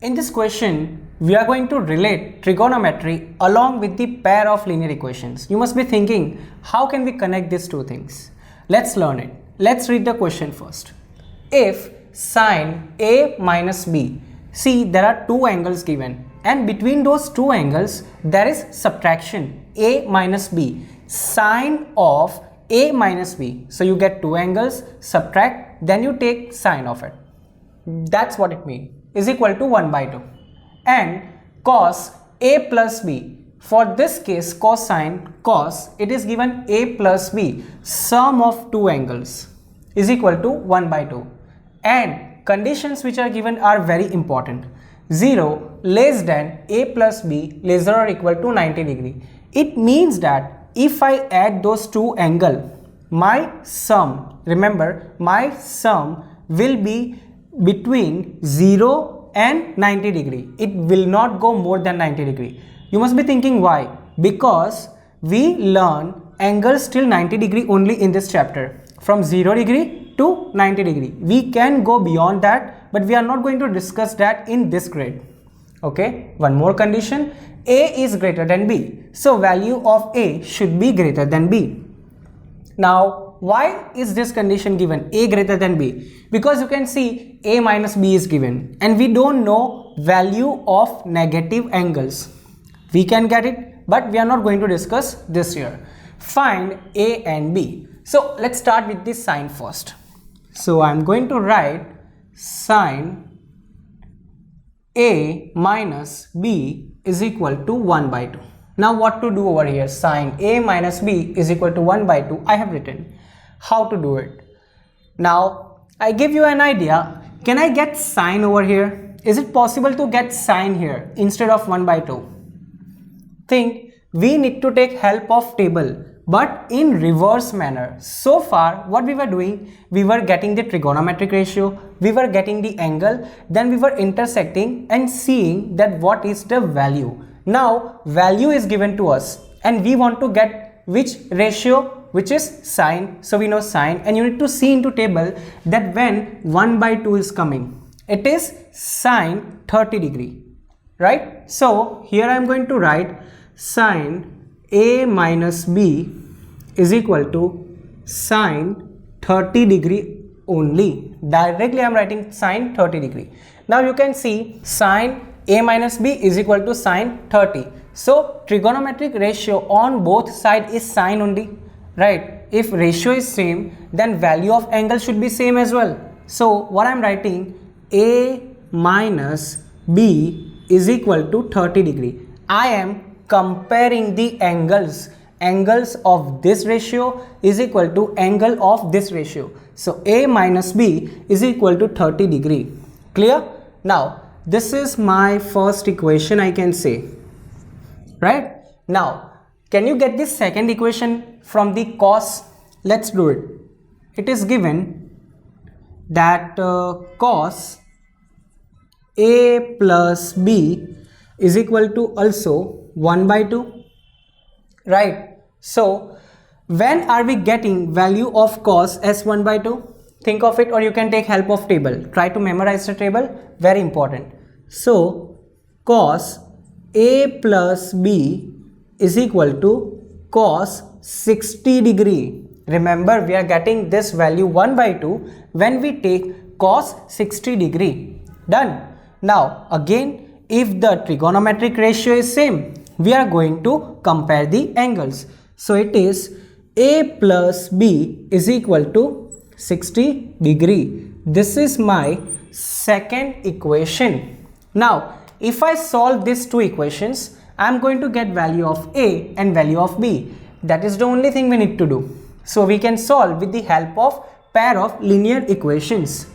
In this question, we are going to relate trigonometry along with the pair of linear equations. You must be thinking, how can we connect these two things? Let's learn it. Let's read the question first. If sine A minus B, see there are two angles given, and between those two angles there is subtraction A minus B, sine of A minus B. So you get two angles, subtract, then you take sine of it. That's what it means, is equal to 1 by 2. And cos A plus B, for this case cosine cos, it is given A plus B, sum of two angles is equal to 1 by 2. And conditions which are given are very important. 0 less than A plus B less than or equal to 90 degree. It means that if I add those two angles, my sum, remember my sum will be between 0 and 90 degree. It will not go more than 90 degree. You must be thinking why? Because we learn angles till 90 degree only in this chapter, from 0 degree to 90 degree. We can go beyond that, but we are not going to discuss that in this grade. Okay, one more condition, A is greater than B. So value of A should be greater than B. Now, why is this condition given, A greater than B? Because you can see A minus B is given and we don't know value of negative angles. We can get it, but we are not going to discuss this here. Find A and B. So let's start with this sine first. So I'm going to write sine A minus B is equal to 1 by 2. Now what to do over here? Sine A minus B is equal to 1 by 2. I have written. How to do it? Now I give you an idea. Can I get sine over here? Is it possible to get sine here instead of 1 by 2? Think, we need to take help of table, but in reverse manner. So far what we were doing, we were getting the trigonometric ratio, we were getting the angle, then we were intersecting and seeing that what is the value. Now value is given to us and we want to get which ratio, which is sine. So we know sine, and you need to see into table that when 1 by 2 is coming, it is sine 30 degree, right? So here I am going to write sine A minus B is equal to sine 30 degree only. Directly I am writing sine 30 degree. Now you can see sine A minus B is equal to sine 30. So trigonometric ratio on both sides is sine only, right? If ratio is same, then value of angle should be same as well. So what I am writing, A minus B is equal to 30 degree. I am comparing the angles. Angles of this ratio is equal to angle of this ratio. So A minus B is equal to 30 degree. Clear? Now this is my first equation, I can say, right? Now can you get this second equation from the cos? Let's do it. It is given that cos A plus B is equal to also 1 by 2, right? So when are we getting value of cos as 1 by 2? Think of it, or you can take help of table. Try to memorize the table, very important. So cos A plus B is equal to cos 60 degree. Remember, we are getting this value 1 by 2 when we take cos 60 degree. Done. Now again, if the trigonometric ratio is same, we are going to compare the angles. So it is A plus B is equal to 60 degree. This is my second equation. Now if I solve these two equations, I am going to get value of A and value of B. That is the only thing we need to do. So we can solve with the help of pair of linear equations.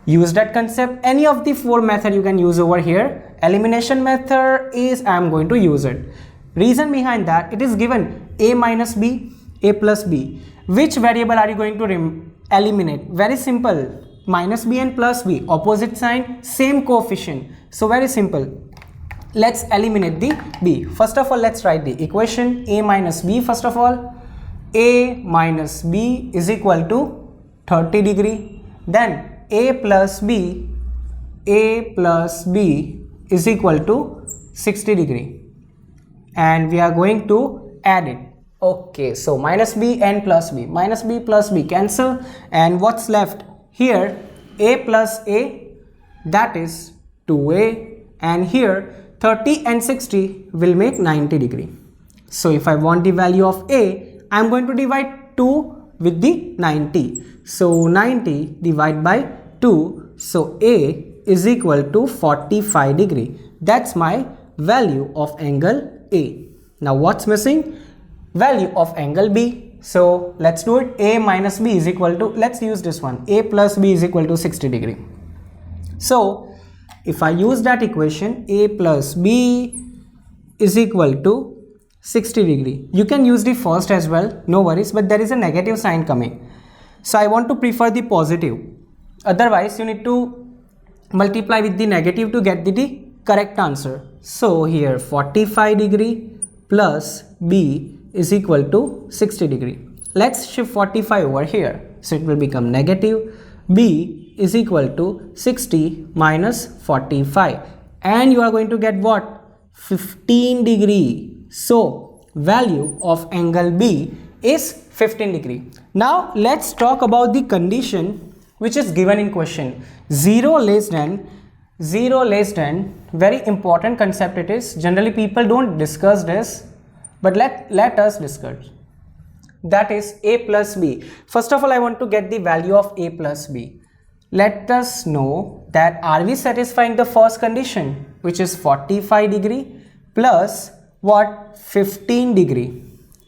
Use that concept. Any of the four method you can use over here. Elimination method is I am going to use it. Reason behind that, it is given A minus B, A plus B. Which variable are you going to eliminate? Very simple. Minus B and plus B, opposite sign, same coefficient. So very simple. Let's eliminate the B. First of all, let's write the equation A minus B. First of all, A minus B is equal to 30 degree. Then A plus B is equal to 60 degree, and we are going to add it. Okay, so minus b and plus b cancel, and what's left here? A plus a, that is 2a, and here 30 and 60 will make 90 degree. So if I want the value of a, I am going to divide 2 with the 90. So 90 divided by 2, so a is equal to 45 degree. That's my value of angle A. Now what's missing? Value of angle B. So let's do it. A minus B is equal to, let's use this one, A plus B is equal to 60 degree. So if I use that equation, A plus B is equal to 60 degree. You can use the first as well, no worries, but there is a negative sign coming. So I want to prefer the positive. Otherwise you need to multiply with the negative to get the correct answer. So here 45 degree plus B is equal to 60 degree. Let's shift 45 over here. So it will become negative. B is equal to 60 minus 45. And you are going to get what? 15 degree. So value of angle B is 15 degree. Now let's talk about the condition which is given in question. 0 less than, very important concept it is. Generally people don't discuss this, but let us discuss. That is A plus B. First of all, I want to get the value of A plus B. Let us know that are we satisfying the first condition, which is 45 degree plus what? 15 degree,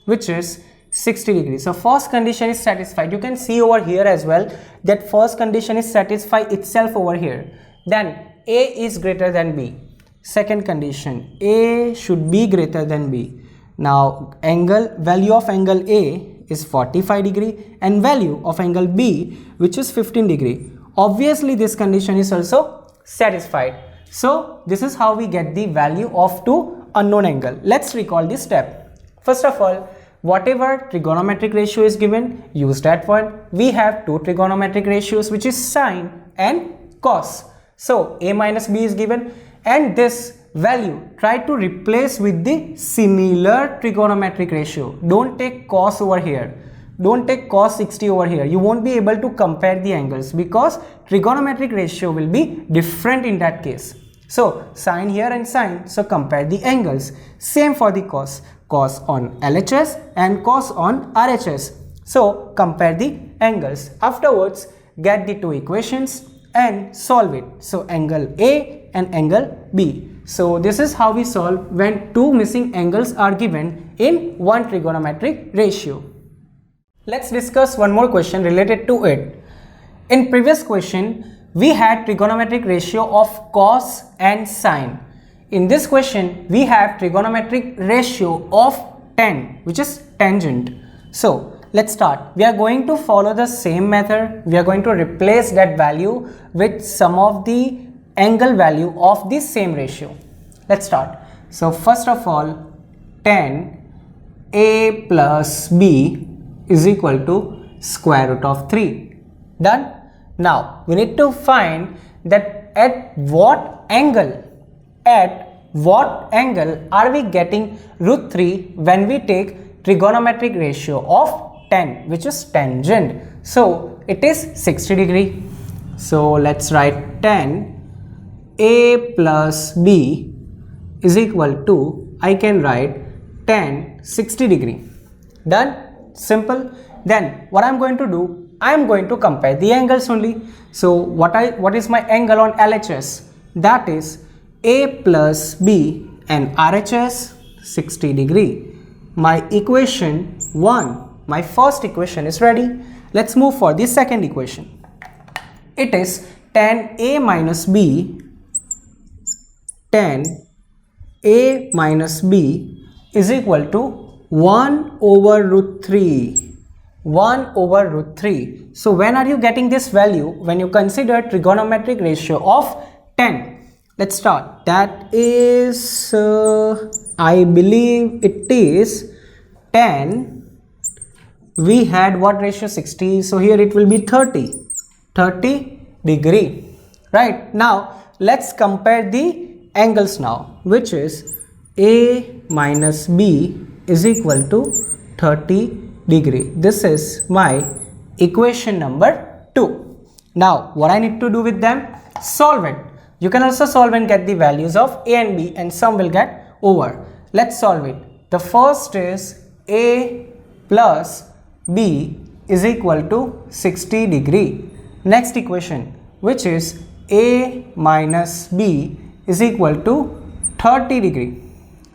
which is 60 degrees. So first condition is satisfied. You can see over here as well that first condition is satisfied itself over here. Then A is greater than B. Second condition, A should be greater than B. Now value of angle A is 45 degree and value of angle B, which is 15 degree. Obviously this condition is also satisfied. So this is how we get the value of two unknown angle. Let's recall this step. First of all, whatever trigonometric ratio is given, use that one. We have two trigonometric ratios, which is sine and cos. So A minus B is given, and this value try to replace with the similar trigonometric ratio. Don't take cos over here. Don't take cos 60 over here. You won't be able to compare the angles because trigonometric ratio will be different in that case. So sine here and sine, so compare the angles. Same for the cos. Cos on LHS and cos on RHS. So compare the angles. Afterwards, get the two equations and solve it. So angle A and angle B. So this is how we solve when two missing angles are given in one trigonometric ratio. Let's discuss one more question related to it. In previous question, we had trigonometric ratio of cos and sine. In this question, we have trigonometric ratio of tan, which is tangent. So let's start. We are going to follow the same method. We are going to replace that value with some of the angle value of the same ratio. Let's start. So first of all, tan A plus B is equal to square root of 3. Done? Now we need to find that at what angle are we getting root 3 when we take trigonometric ratio of tan, which is tangent. So it is 60 degree. So let's write tan A plus B is equal to, I can write tan 60 degree. Done? Simple. Then what I'm going to do, I am going to compare the angles only. So what is my angle on LHS? That is A plus B and RHS 60 degree. My equation 1, my first equation is ready. Let's move for the second equation. It is tan A minus B, tan A minus B is equal to 1 over root 3. 1 over root 3. So when are you getting this value? When you consider trigonometric ratio of tan. Let's start. That is, I believe it is tan. We had what ratio? 60. So here it will be 30 degree. Right. Now let's compare the angles now, which is A minus B is equal to 30 degree. This is my equation number 2. Now what I need to do with them? Solve it. You can also solve and get the values of A and B, and some will get over. Let's solve it. The first is A plus B is equal to 60 degree. Next equation, which is A minus B is equal to 30 degree.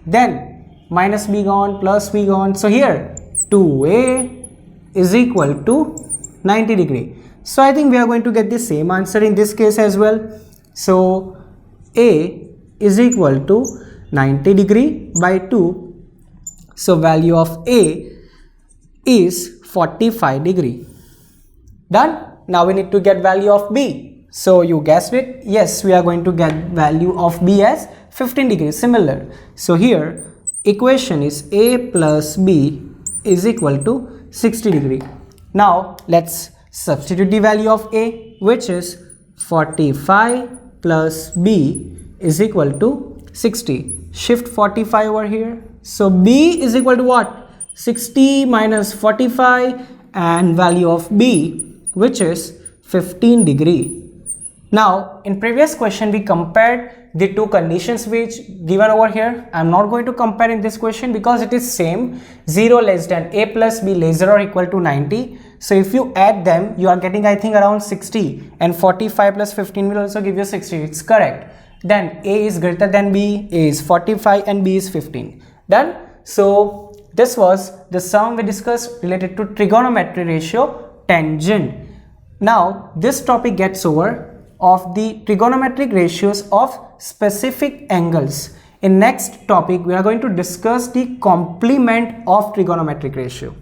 Then minus B gone, plus B gone. So here 2A is equal to 90 degree. So I think we are going to get the same answer in this case as well. So A is equal to 90 degree by 2. So value of A is 45 degree. Done. Now we need to get value of B. So you guessed it. Yes, we are going to get value of B as 15 degrees. Similar. So here equation is A plus B is equal to 60 degree. Now let's substitute the value of A, which is 45 plus B is equal to 60. Shift 45 over here. So B is equal to what? 60 minus 45, and value of B, which is 15 degree. Now in previous question we compared the two conditions which given over here. I am not going to compare in this question because it is same. 0 less than A plus B less than or equal to 90. So if you add them, you are getting I think around 60, and 45 plus 15 will also give you 60. It's correct. Then A is greater than B, A is 45 and B is 15. Done. So this was the sum we discussed related to trigonometry ratio tangent. Now this topic gets over of the trigonometric ratios of specific angles. In next topic we are going to discuss the complement of trigonometric ratio.